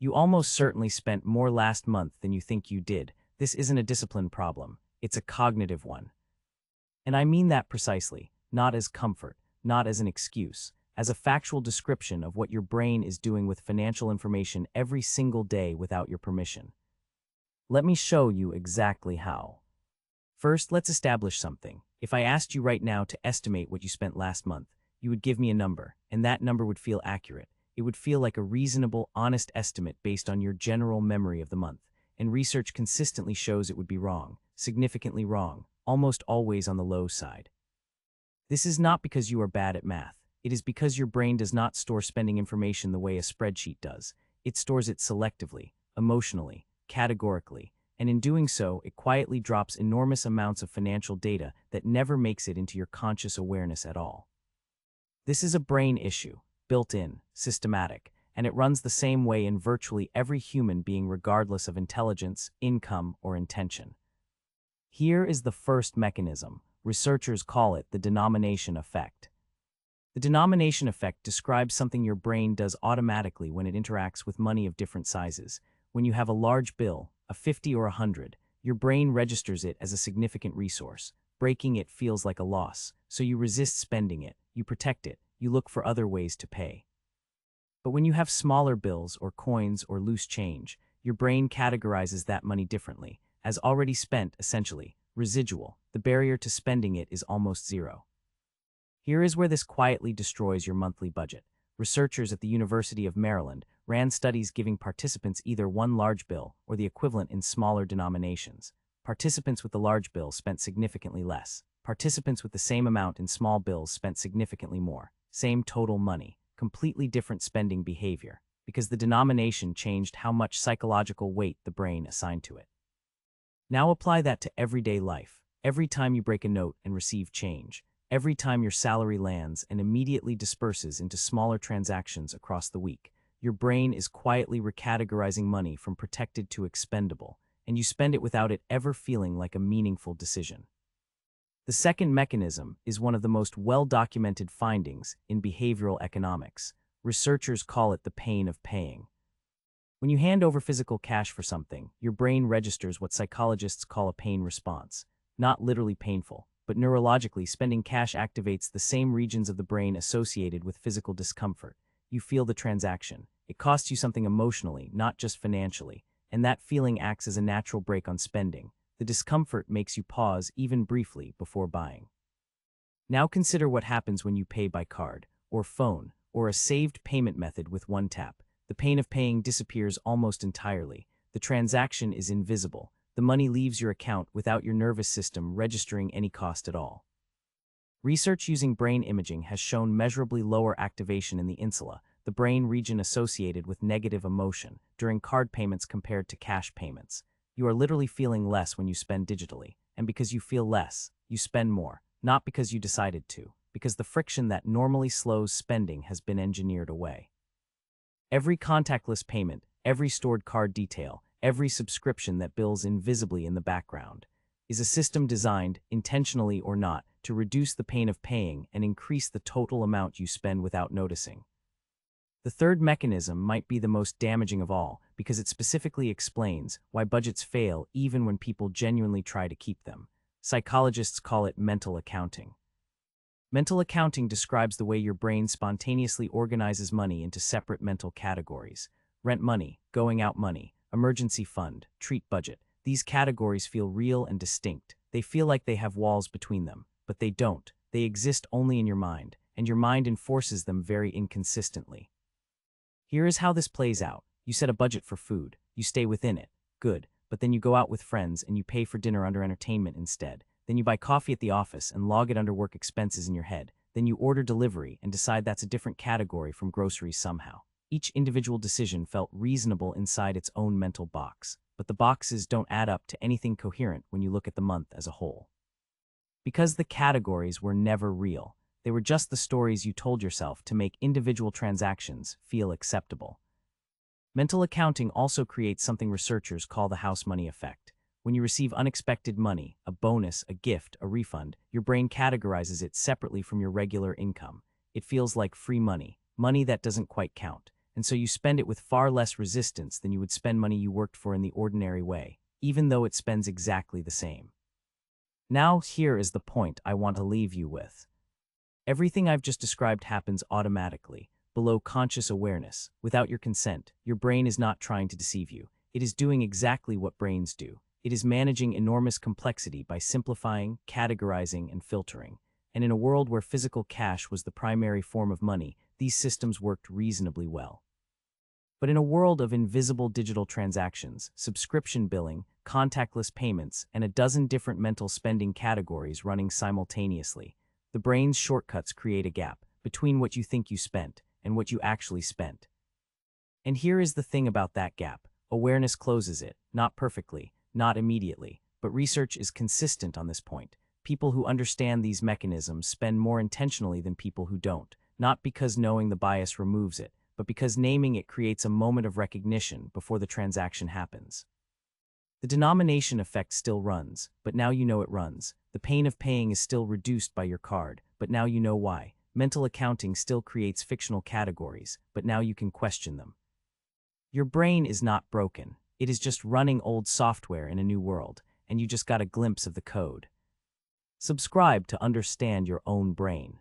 You almost certainly spent more last month than you think you did. This isn't a discipline problem, it's a cognitive one. And I mean that precisely, not as comfort, not as an excuse, as a factual description of what your brain is doing with financial information every single day without your permission. Let me show you exactly how. First, let's establish something. If I asked you right now to estimate what you spent last month, you would give me a number, and that number would feel accurate. It would feel like a reasonable, honest estimate based on your general memory of the month. And research consistently shows it would be wrong, significantly wrong, almost always on the low side. This is not because you are bad at math. It is because your brain does not store spending information the way a spreadsheet does. It stores it selectively, emotionally, categorically, and in doing so, it quietly drops enormous amounts of financial data that never makes it into your conscious awareness at all. This is a brain issue, built-in, systematic, and it runs the same way in virtually every human being regardless of intelligence, income, or intention. Here is the first mechanism. Researchers call it the denomination effect. The denomination effect describes something your brain does automatically when it interacts with money of different sizes. When you have a large bill, a 50 or 100, your brain registers it as a significant resource. Breaking it feels like a loss, so you resist spending it, you protect it, you look for other ways to pay. But when you have smaller bills or coins or loose change, your brain categorizes that money differently, as already spent, essentially, residual. The barrier to spending it is almost zero. Here is where this quietly destroys your monthly budget. Researchers at the University of Maryland ran studies giving participants either one large bill or the equivalent in smaller denominations. Participants with the large bill spent significantly less. Participants with the same amount in small bills spent significantly more. Same total money, completely different spending behavior, because the denomination changed how much psychological weight the brain assigned to it. Now apply that to everyday life. Every time you break a note and receive change, every time your salary lands and immediately disperses into smaller transactions across the week, your brain is quietly recategorizing money from protected to expendable, and you spend it without it ever feeling like a meaningful decision. The second mechanism is one of the most well-documented findings in behavioral economics. Researchers call it the pain of paying. When you hand over physical cash for something, your brain registers what psychologists call a pain response. Not literally painful, but neurologically, spending cash activates the same regions of the brain associated with physical discomfort. You feel the transaction. It costs you something emotionally, not just financially, and that feeling acts as a natural brake on spending. The discomfort makes you pause even briefly before buying. Now consider what happens when you pay by card, or phone, or a saved payment method with one tap. The pain of paying disappears almost entirely. The transaction is invisible. The money leaves your account without your nervous system registering any cost at all. Research using brain imaging has shown measurably lower activation in the insula, the brain region associated with negative emotion, during card payments compared to cash payments. You are literally feeling less when you spend digitally, and because you feel less, you spend more, not because you decided to, because the friction that normally slows spending has been engineered away. Every contactless payment, every stored card detail, every subscription that bills invisibly in the background, is a system designed, intentionally or not, to reduce the pain of paying and increase the total amount you spend without noticing. The third mechanism might be the most damaging of all, because it specifically explains why budgets fail even when people genuinely try to keep them. Psychologists call it mental accounting. Mental accounting describes the way your brain spontaneously organizes money into separate mental categories. Rent money, going out money, emergency fund, treat budget. These categories feel real and distinct. They feel like they have walls between them, but they don't. They exist only in your mind, and your mind enforces them very inconsistently. Here is how this plays out. You set a budget for food. You stay within it. Good. But then you go out with friends and you pay for dinner under entertainment instead. Then you buy coffee at the office and log it under work expenses in your head. Then you order delivery and decide that's a different category from groceries somehow. Each individual decision felt reasonable inside its own mental box, but the boxes don't add up to anything coherent when you look at the month as a whole. Because the categories were never real. They were just the stories you told yourself to make individual transactions feel acceptable. Mental accounting also creates something researchers call the house money effect. When you receive unexpected money, a bonus, a gift, a refund, your brain categorizes it separately from your regular income. It feels like free money, money that doesn't quite count. and so you spend it with far less resistance than you would spend money you worked for in the ordinary way, even though it spends exactly the same. Now, here is the point I want to leave you with. Everything I've just described happens automatically, below conscious awareness, without your consent. Your brain is not trying to deceive you. It is doing exactly what brains do. It is managing enormous complexity by simplifying, categorizing, and filtering. And in a world where physical cash was the primary form of money, these systems worked reasonably well. But in a world of invisible digital transactions, subscription billing, contactless payments, and a dozen different mental spending categories running simultaneously, the brain's shortcuts create a gap between what you think you spent and what you actually spent. And here is the thing about that gap. Awareness closes it, not perfectly, not immediately, but research is consistent on this point. People who understand these mechanisms spend more intentionally than people who don't, not because knowing the bias removes it, but because naming it creates a moment of recognition before the transaction happens. The denomination effect still runs, but now you know it runs. The pain of paying is still reduced by your card, but now you know why. Mental accounting still creates fictional categories, but now you can question them. Your brain is not broken. It is just running old software in a new world, and you just got a glimpse of the code. Subscribe to understand your own brain.